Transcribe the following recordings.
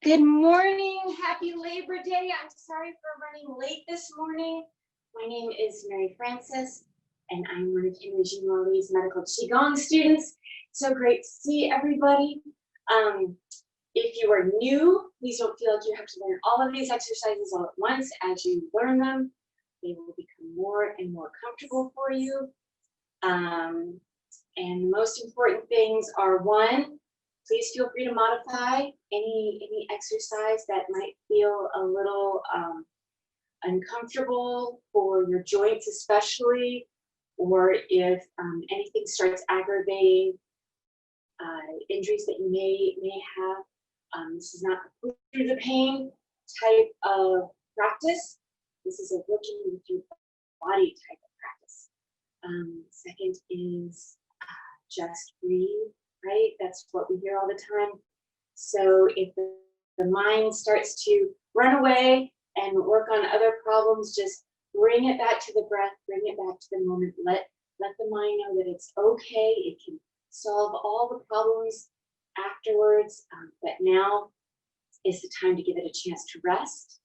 Good morning. Happy Labor Day. I'm sorry for running late this morning. My name is Mary Frances, and I'm one of Henry Jean Lawley's medical Qigong students. So great to see everybody. If you are new, please don't feel like you have to learn all of these exercises all at once. As you learn them, they will become more and more comfortable for you. And the most important things are, one, please feel free to modify any exercise that might feel a little uncomfortable for your joints especially, or if anything starts aggravating injuries that you may have. This is not a push through the pain type of practice. This is a working with your body type of practice. Second is just breathe. Right? That's what we hear all the time. So if the mind starts to run away and work on other problems, just bring it back to the breath, bring it back to the moment. Let the mind know that it's okay. It can solve all the problems afterwards, but now is the time to give it a chance to rest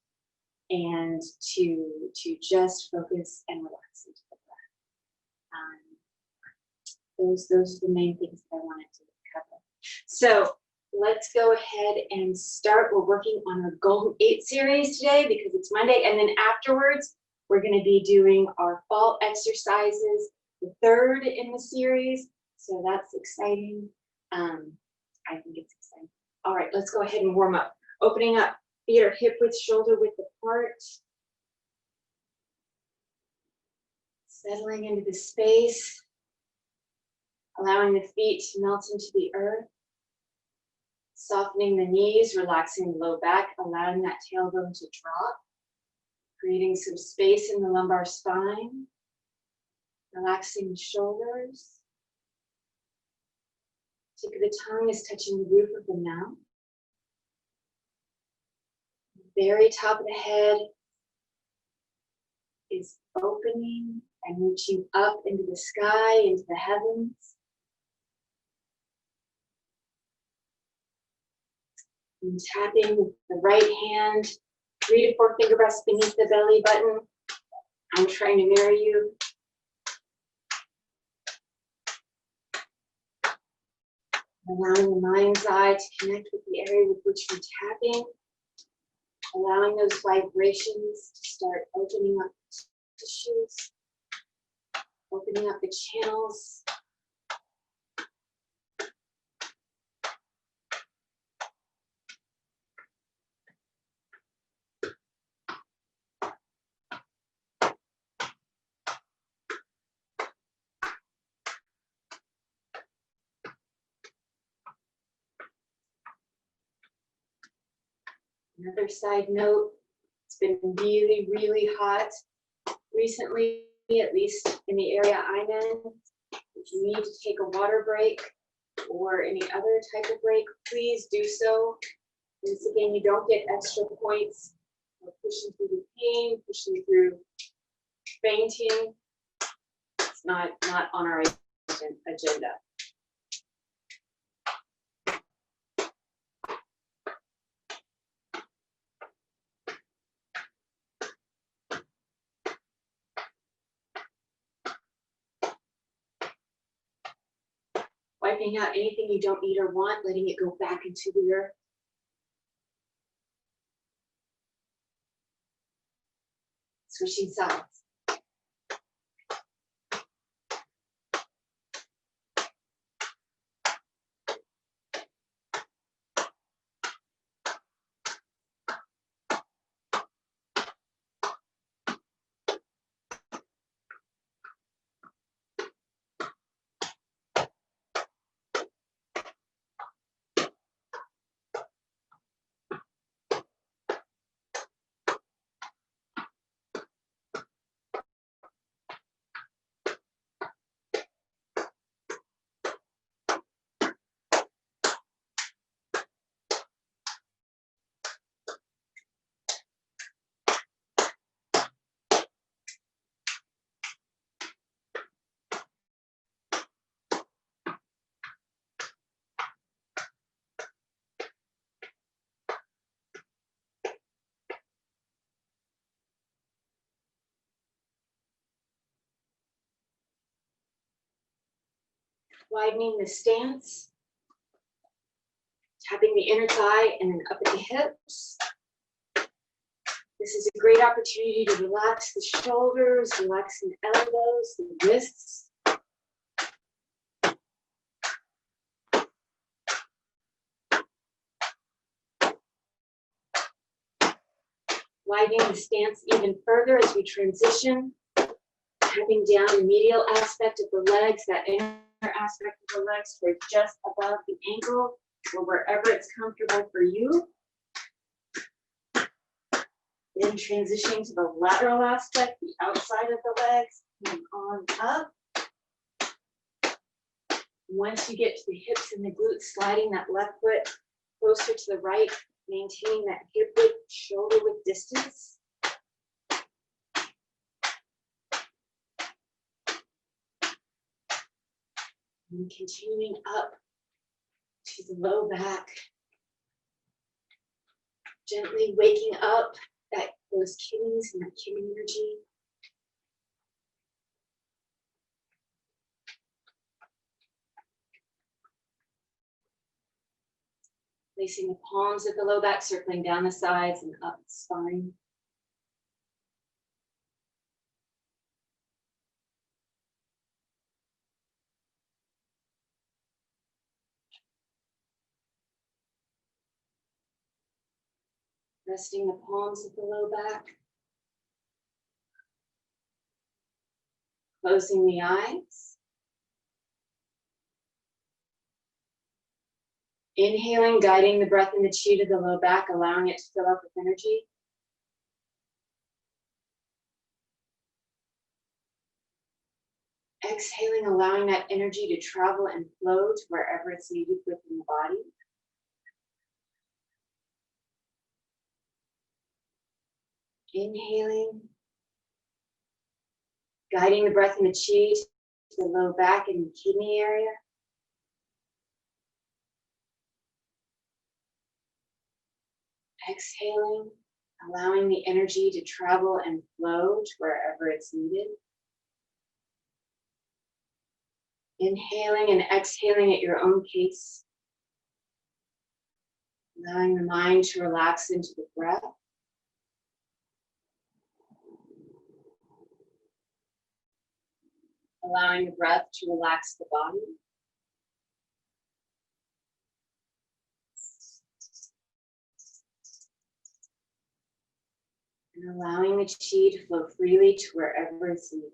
and to just focus and relax into the breath. Those are the main things that I wanted to cover. So let's go ahead and start. We're working on our Golden 8 series today because it's Monday, and then afterwards we're going to be doing our fall exercises, the third in the series. So that's exciting. I think it's exciting. All right, let's go ahead and warm up. Opening up, feet are hip width, shoulder width apart. Settling into the space. Allowing the feet to melt into the earth. Softening the knees, relaxing the low back, allowing that tailbone to drop. Creating some space in the lumbar spine. Relaxing the shoulders. Tip of the tongue is touching the roof of the mouth. The very top of the head is opening and reaching up into the sky, into the heavens. And tapping with the right hand, 3 to 4 finger rests beneath the belly button. I'm trying to mirror you. Allowing the mind's eye to connect with the area with which you're tapping. Allowing those vibrations to start opening up tissues, opening up the channels. Another side note, it's been really, really hot recently, at least in the area I'm in. If you need to take a water break or any other type of break, please do so. Once again, you don't get extra points for pushing through the pain, pushing through fainting. It's not on our agenda. Wiping out anything you don't need or want, letting it go back into the earth. Switching sides. Widening the stance, tapping the inner thigh and then up at the hips. This is a great opportunity to relax the shoulders, relax the elbows, the wrists. Widening the stance even further as we transition, tapping down the medial aspect of the legs, that inner aspect of the legs toward just above the ankle or wherever it's comfortable for you. Then transitioning to the lateral aspect, the outside of the legs, and on up. Once you get to the hips and the glutes, sliding that left foot closer to the right, maintaining that hip width, shoulder width distance. And continuing up to the low back. Gently waking up those kidneys and that kidney energy. Placing the palms of the low back, circling down the sides and up the spine. Resting the palms of the low back. Closing the eyes. Inhaling, guiding the breath and the chi to the low back, allowing it to fill up with energy. Exhaling, allowing that energy to travel and flow to wherever it's needed within the body. Inhaling, guiding the breath and the chi to the low back and the kidney area. Exhaling, allowing the energy to travel and flow to wherever it's needed. Inhaling and exhaling at your own pace. Allowing the mind to relax into the breath. Allowing the breath to relax the body. And allowing the chi to flow freely to wherever it's needed.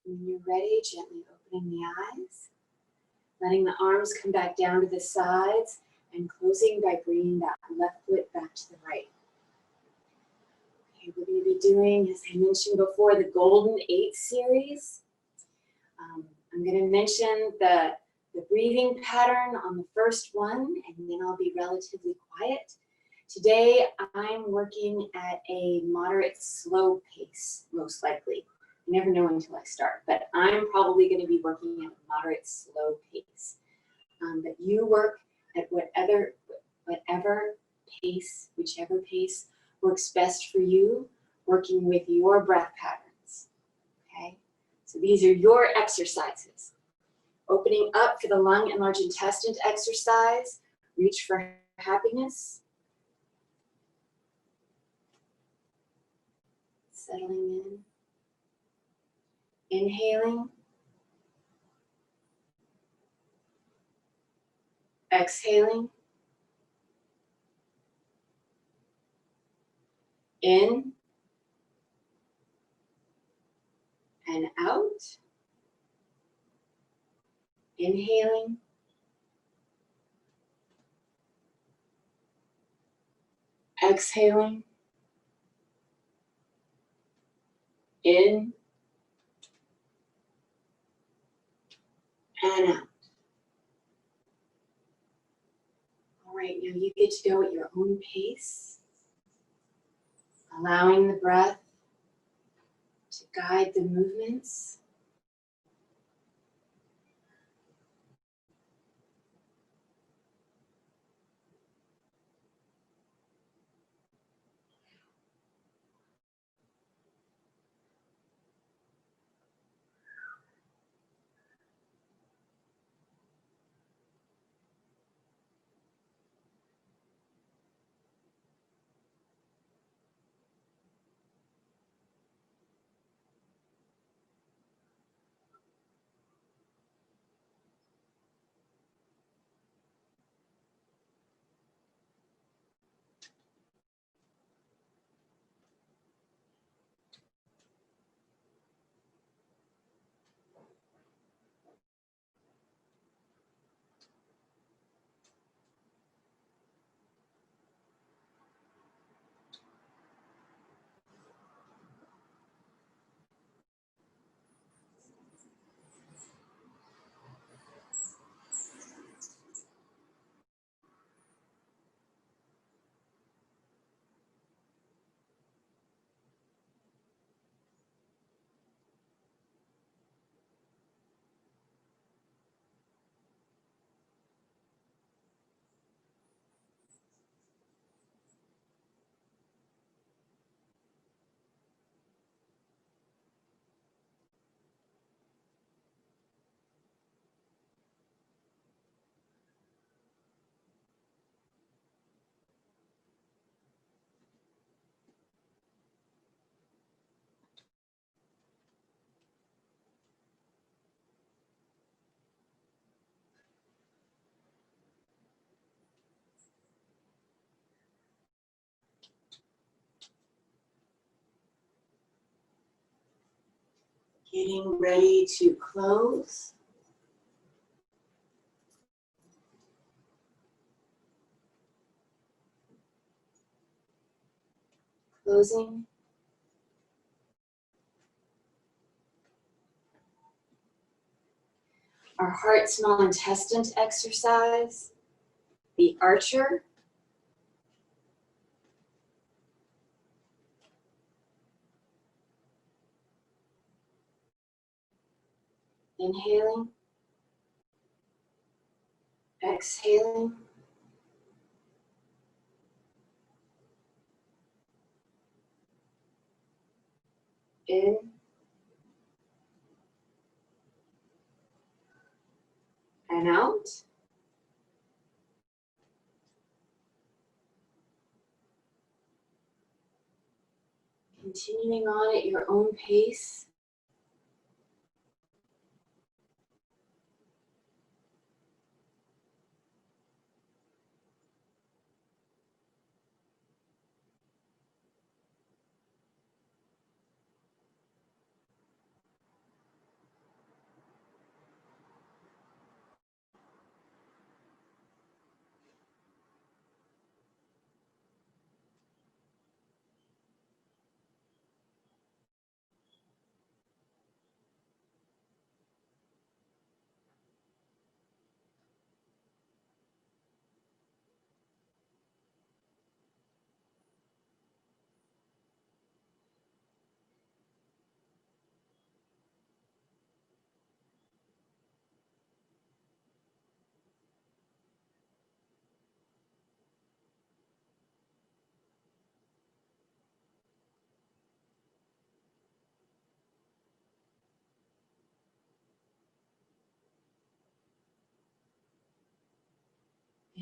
When you're ready, gently opening the eyes, letting the arms come back down to the sides, and closing by bringing that left foot back to the right. Okay, we're going to be doing, as I mentioned before, the Golden 8 series. I'm going to mention the breathing pattern on the first one, and then I'll be relatively quiet. Today, I'm working at a moderate slow pace, most likely. You never know until I start, but I'm probably going to be working at a moderate slow pace. But you work at whatever pace, whichever pace works best for you, working with your breath patterns. Okay, so these are your exercises. Opening up for the lung and large intestine exercise. Reach for happiness. Settling in. Inhaling. Exhaling. In and out. Inhaling. Exhaling. In and out. All right, now you get to go at your own pace, allowing the breath to guide the movements. Getting ready to close. Closing. Our heart small intestine exercise, the archer. Inhaling, exhaling. In and out. Continuing on at your own pace.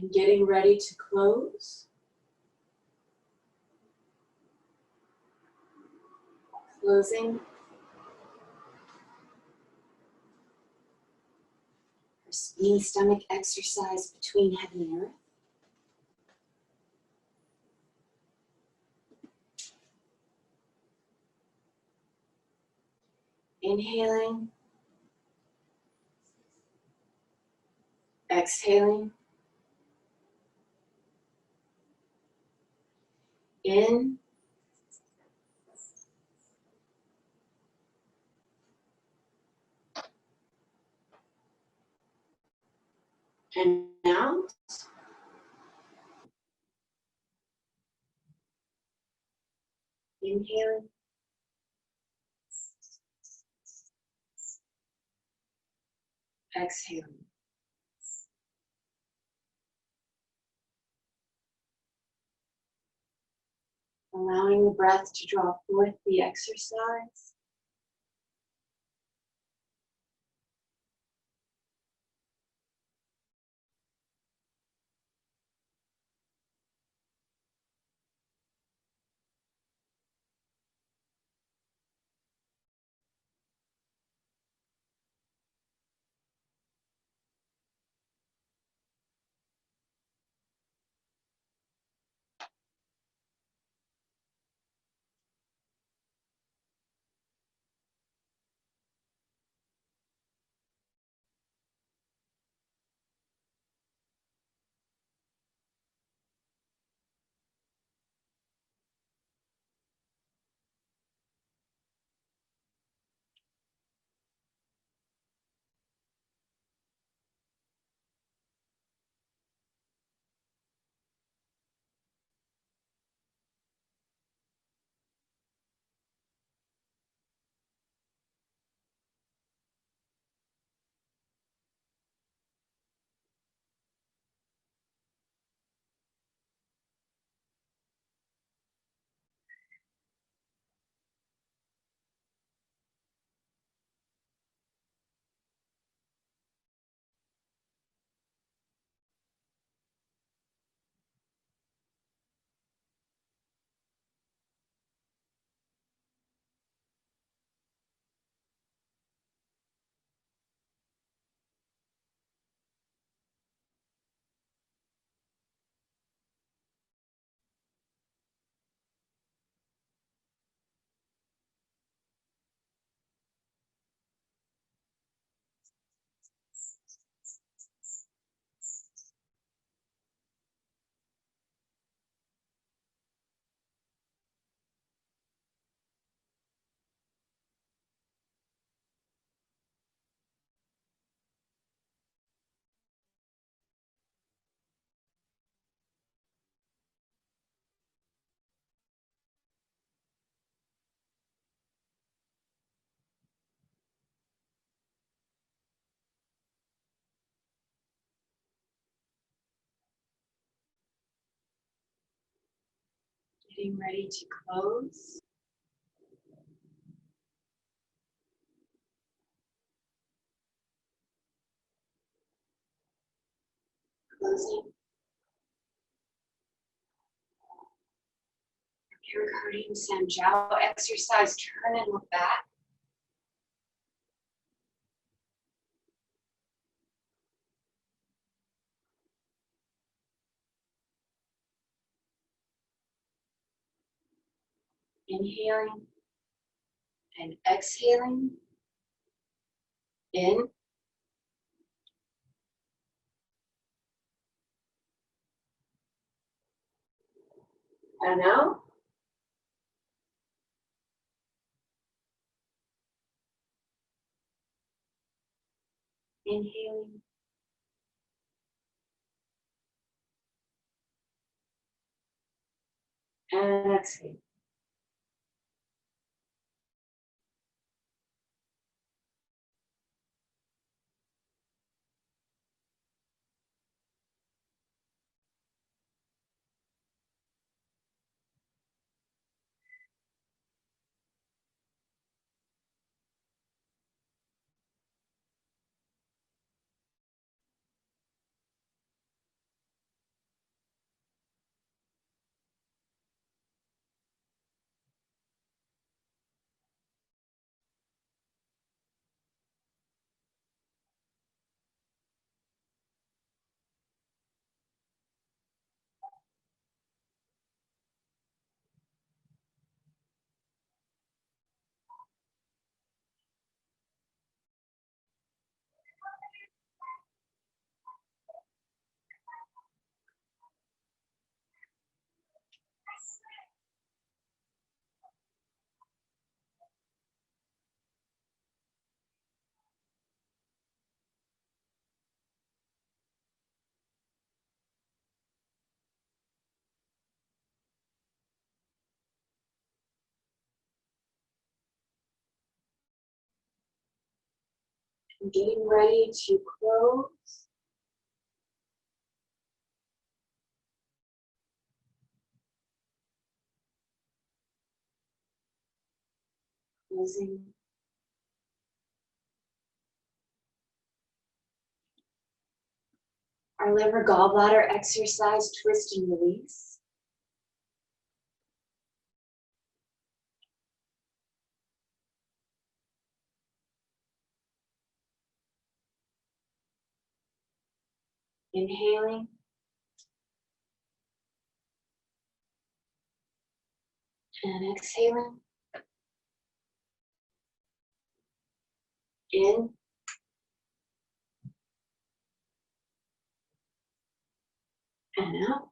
And getting ready to close. Closing. Our spleen stomach exercise between heaven and earth. Inhaling. Exhaling. In. And out. Inhaling. Exhaling. Allowing the breath to draw forth the exercise. Getting ready to close. Closing. Pericardium Sanjiao exercise. Turn and look back. Inhaling and exhaling. In. And out. Inhaling. And exhaling. Getting ready to close. Closing. Our liver gallbladder exercise, twist and release. Inhaling. And exhaling. In. And out.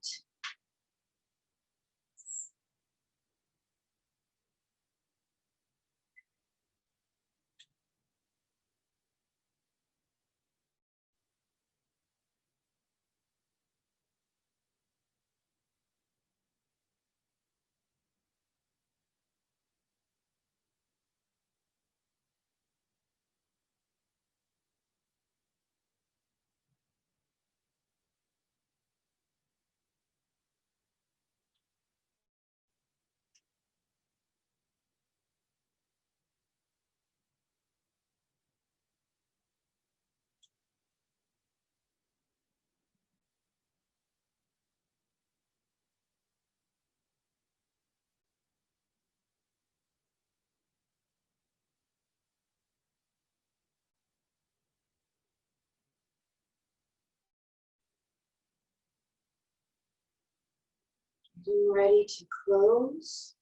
Getting ready to close.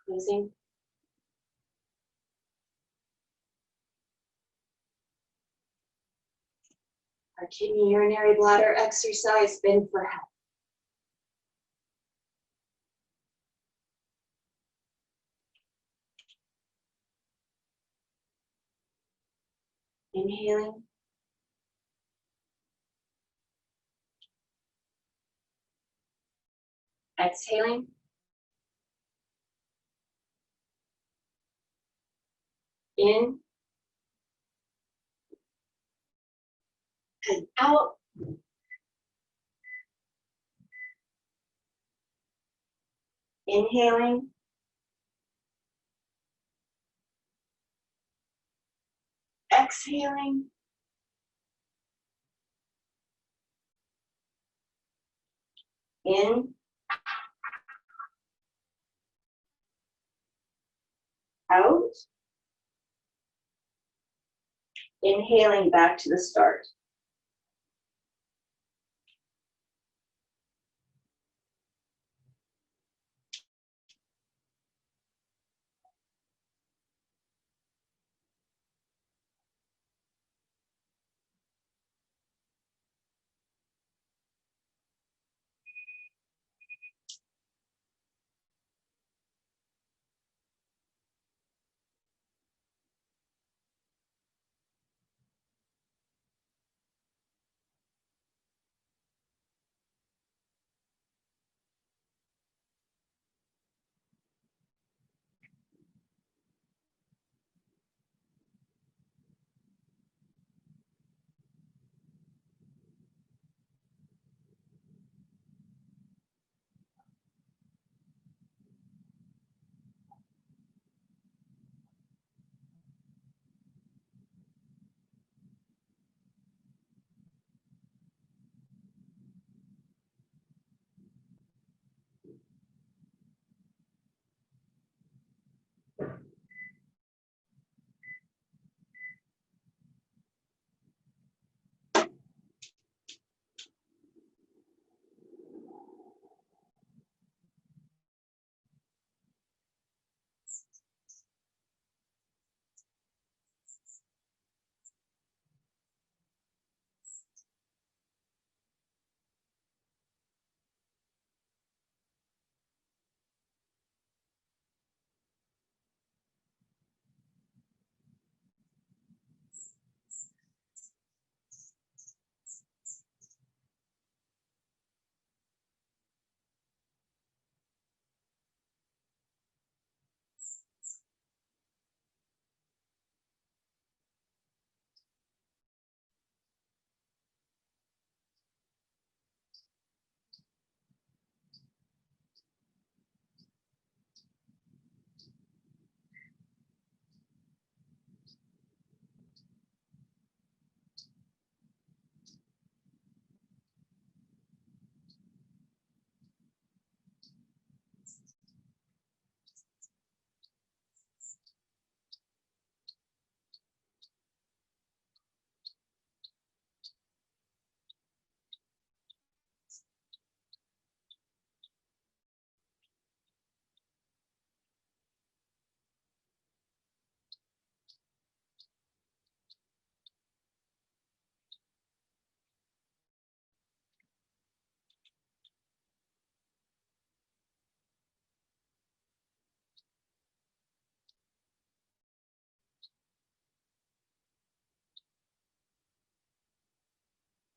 Closing. Our kidney urinary bladder exercise, bend for help. Inhaling. Exhaling. In. And out. Inhaling. Exhaling. In. Out. Inhaling back to the start.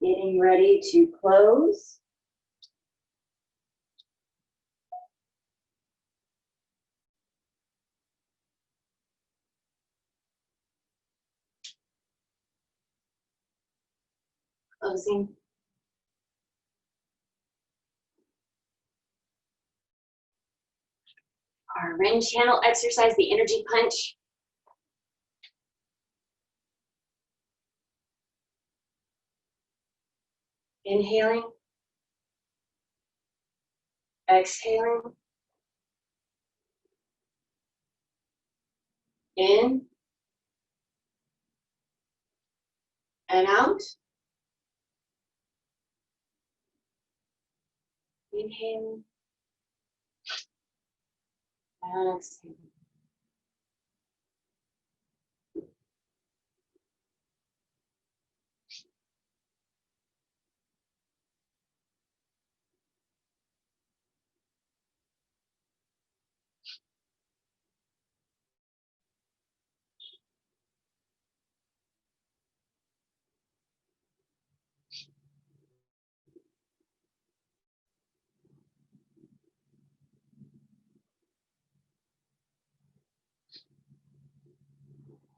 Getting ready to close. Closing. Our Ren channel exercise, the energy punch. Inhaling. Exhaling. In. And out. Inhaling. And exhaling.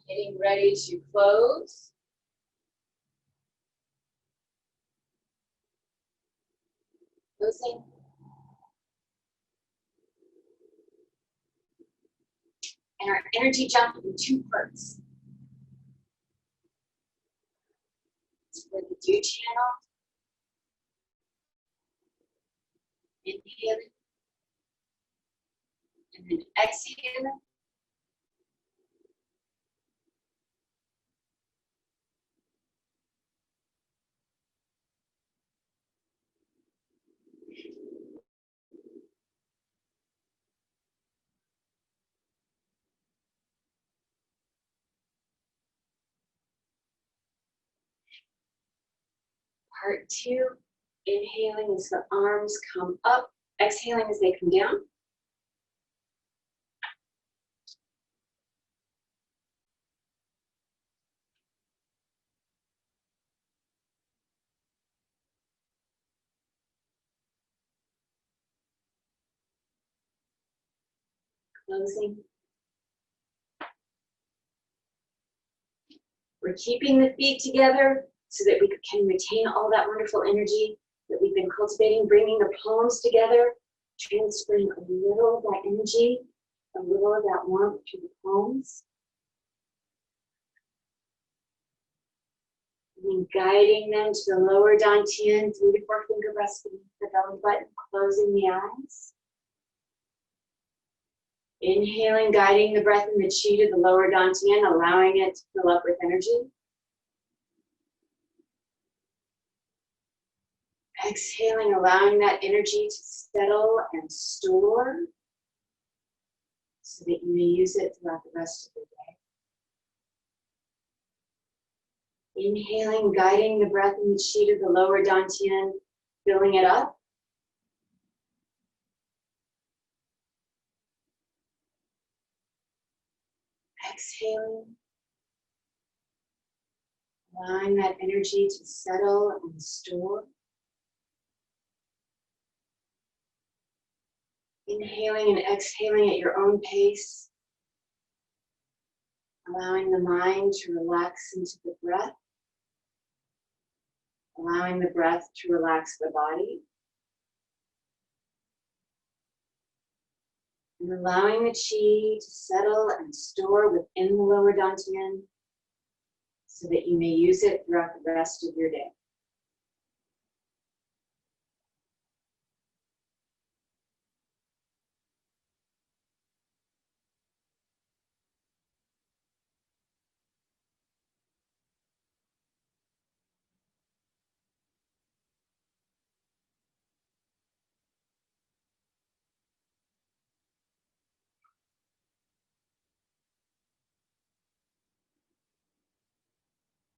Getting ready to close. Closing. And our energy jump in two parts. For the dew channel, inhaling, and then exhaling. Part two, inhaling as the arms come up, exhaling as they come down. Closing. We're keeping the feet together so that we can retain all that wonderful energy that we've been cultivating, bringing the palms together, transferring a little of that energy, a little of that warmth to the palms. And then guiding them to the lower dantian, 3 to 4 finger rests beneath the belly button, closing the eyes. Inhaling, guiding the breath and the chi to the lower dantian, allowing it to fill up with energy. Exhaling, allowing that energy to settle and store so that you may use it throughout the rest of the day. Inhaling, guiding the breath and the chi to the lower dantian, filling it up. Exhaling, allowing that energy to settle and store. Inhaling and exhaling at your own pace, allowing the mind to relax into the breath, allowing the breath to relax the body, and allowing the chi to settle and store within the lower dantian so that you may use it throughout the rest of your day.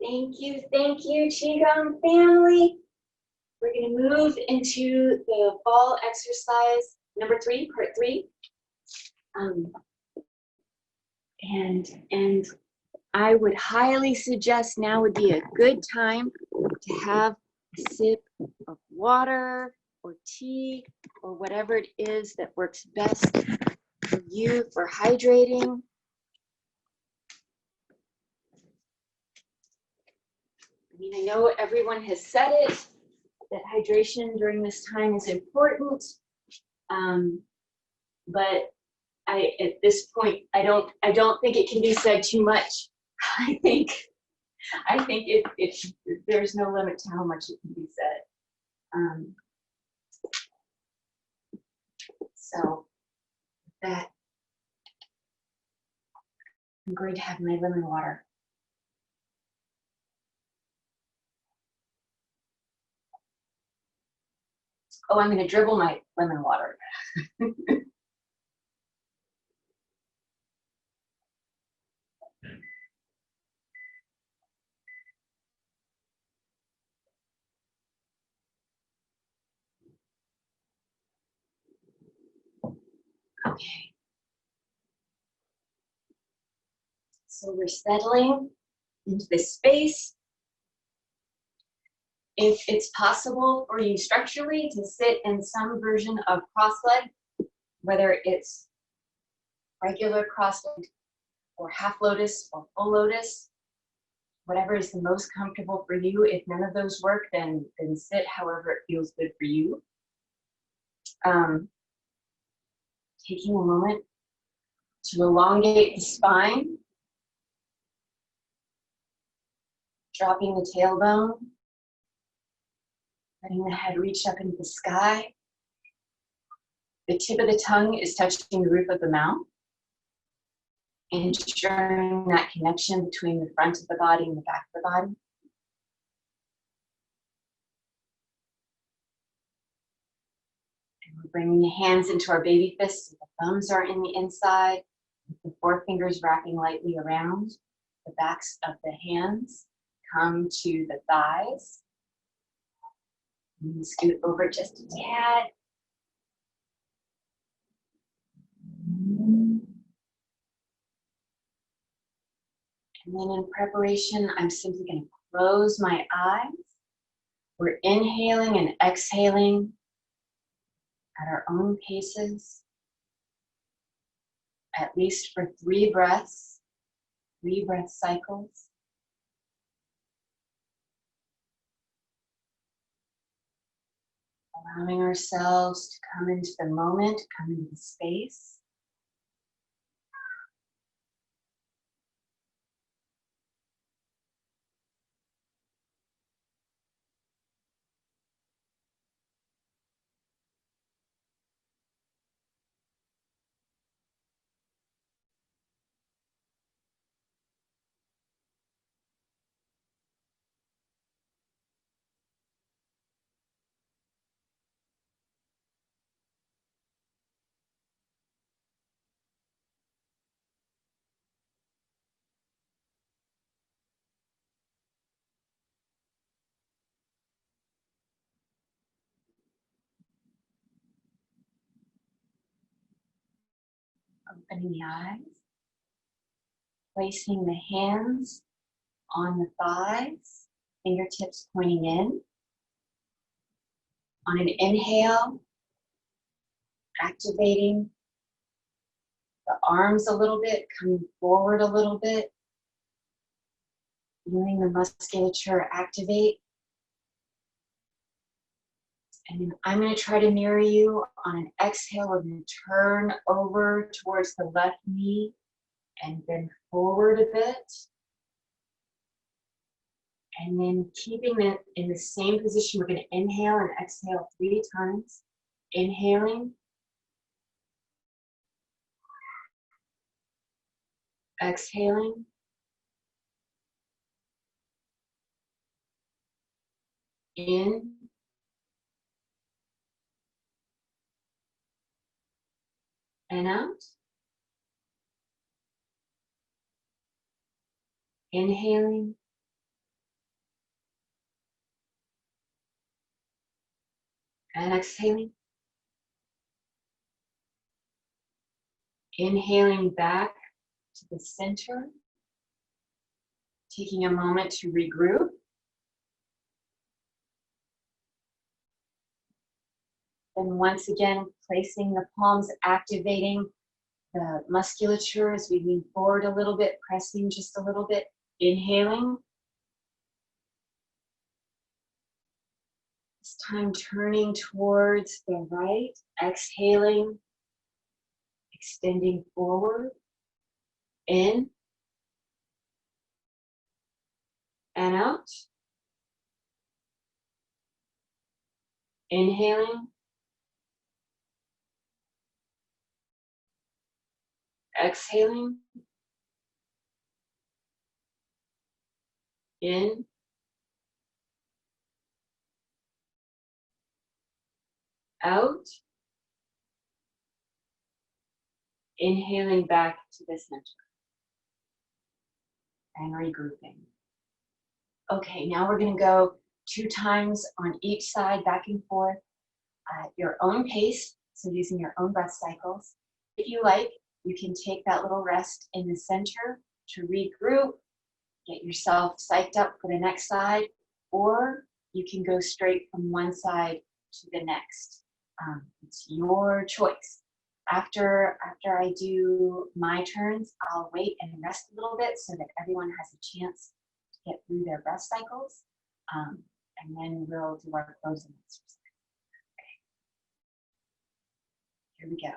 Thank you, Qigong family. We're going to move into the fall exercise number 3, part 3. And I would highly suggest now would be a good time to have a sip of water or tea or whatever it is that works best for you for hydrating. I mean, I know everyone has said it, that hydration during this time is important, but at this point, I don't think it can be said too much. I think there's no limit to how much it can be said. So with that, I'm going to have my lemon water. Oh, I'm going to dribble my lemon water. Okay. So we're settling into this space. If it's possible for you structurally to sit in some version of cross-legged, whether it's regular cross-legged or half lotus or full lotus, whatever is the most comfortable for you. If none of those work, then sit however it feels good for you. Taking a moment to elongate the spine, dropping the tailbone, letting the head reach up into the sky. The tip of the tongue is touching the roof of the mouth, ensuring that connection between the front of the body and the back of the body. And we're bringing the hands into our baby fists. So the thumbs are in the inside, with the forefingers wrapping lightly around. The backs of the hands come to the thighs. And scoot over just a tad. And then in preparation, I'm simply going to close my eyes. We're inhaling and exhaling at our own paces, at least for 3 breaths, 3 breath cycles. Allowing ourselves to come into the moment, come into the space. Opening the eyes, placing the hands on the thighs, fingertips pointing in. On an inhale, activating the arms a little bit, coming forward a little bit, feeling the musculature activate. And then I'm going to try to mirror you. On an exhale, we're going to turn over towards the left knee and bend forward a bit. And then keeping it in the same position, we're going to inhale and exhale 3 times. Inhaling. Exhaling. In. And out. Inhaling. And exhaling. Inhaling back to the center. Taking a moment to regroup. Then once again, placing the palms, activating the musculature as we lean forward a little bit, pressing just a little bit. Inhaling. This time turning towards the right. Exhaling. Extending forward. In. And out. Inhaling. Exhaling. In. Out. Inhaling back to the center. And regrouping. Okay, now we're going to go 2 times on each side, back and forth, at your own pace, so using your own breath cycles. If you like, you can take that little rest in the center to regroup, get yourself psyched up for the next side, or you can go straight from one side to the next. It's your choice. After I do my turns, I'll wait and rest a little bit so that everyone has a chance to get through their breath cycles, and then we'll do our closing exercise. Here we go.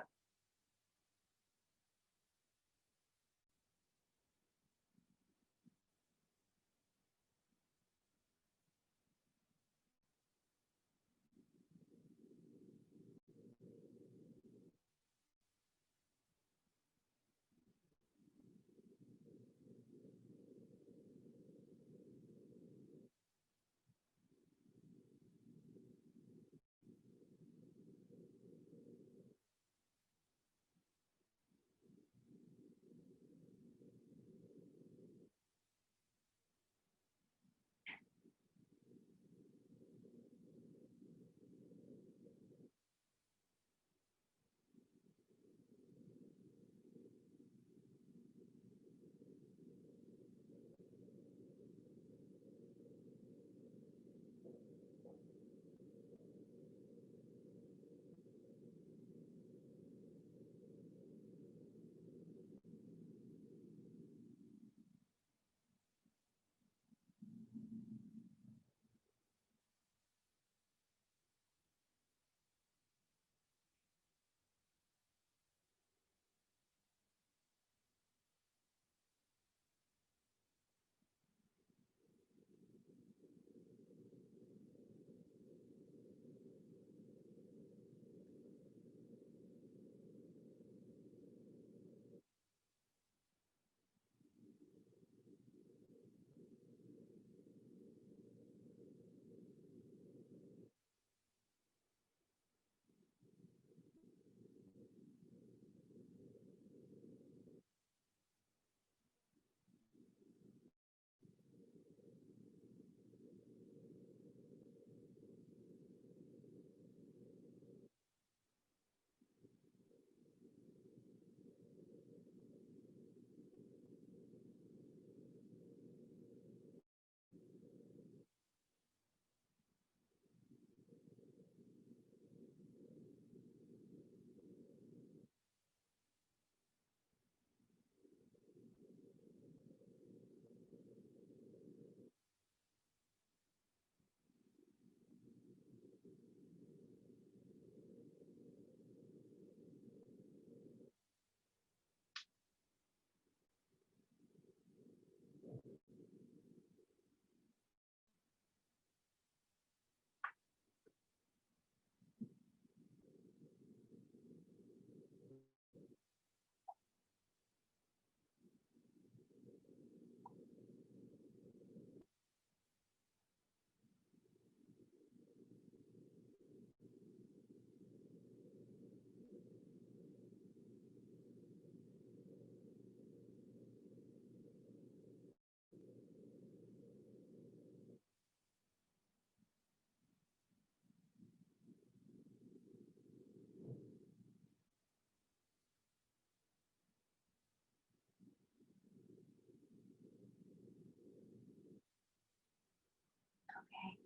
Okay.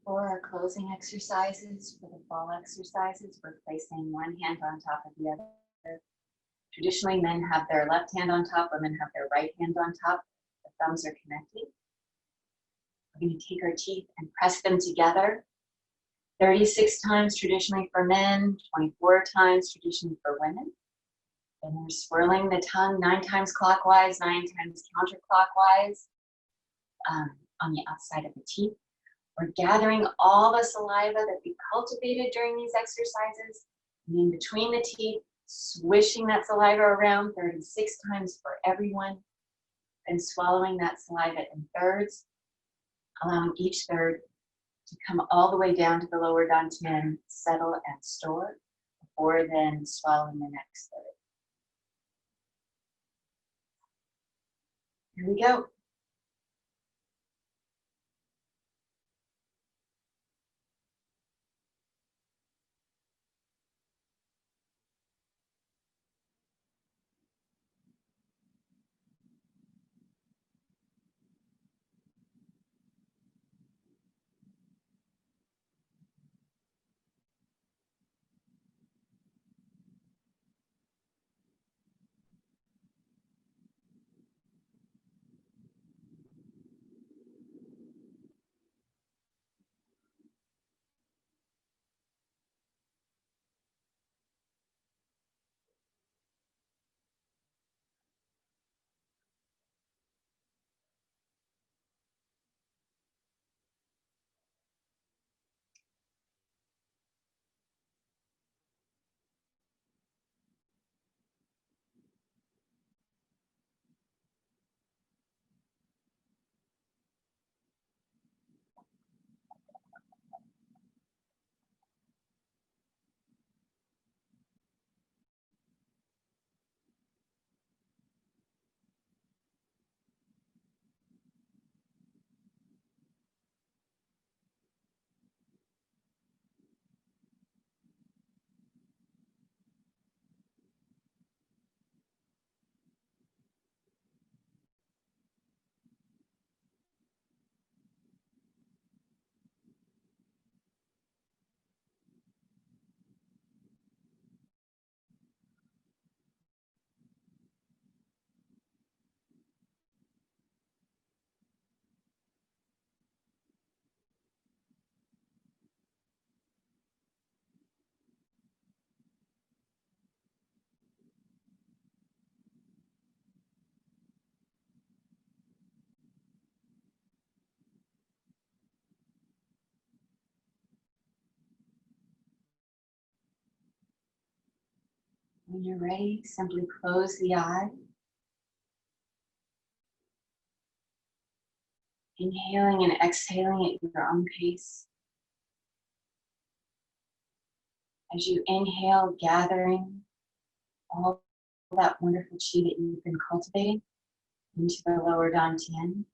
For our closing exercises, for the fall exercises, we're placing one hand on top of the other. Traditionally, men have their left hand on top, women have their right hand on top. The thumbs are connected. We're going to take our teeth and press them together. 36 times traditionally for men, 24 times traditionally for women. And we're swirling the tongue 9 times clockwise, 9 times counterclockwise on the outside of the teeth. We're gathering all the saliva that we cultivated during these exercises, and in between the teeth, swishing that saliva around 36 times for everyone, and swallowing that saliva in thirds, allowing each third to come all the way down to the lower dantian, settle and store, before then swallowing the next third. Here we go. When you're ready, simply close the eye. Inhaling and exhaling at your own pace. As you inhale, gathering all that wonderful qi that you've been cultivating into the lower dantian.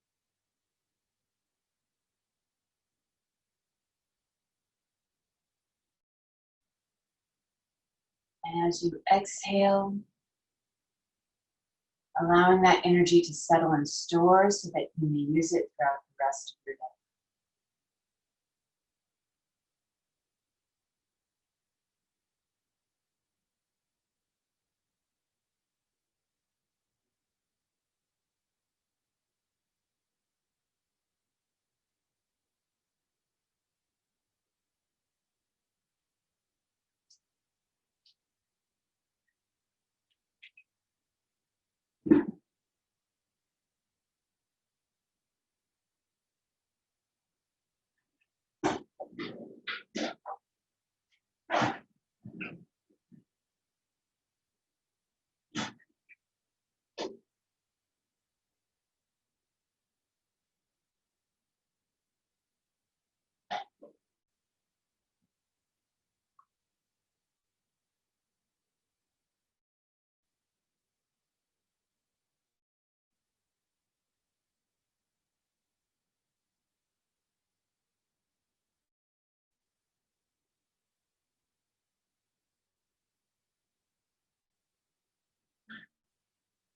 And as you exhale, allowing that energy to settle and store so that you may use it throughout the rest of your day.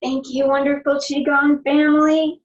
Thank you, wonderful Qigong family.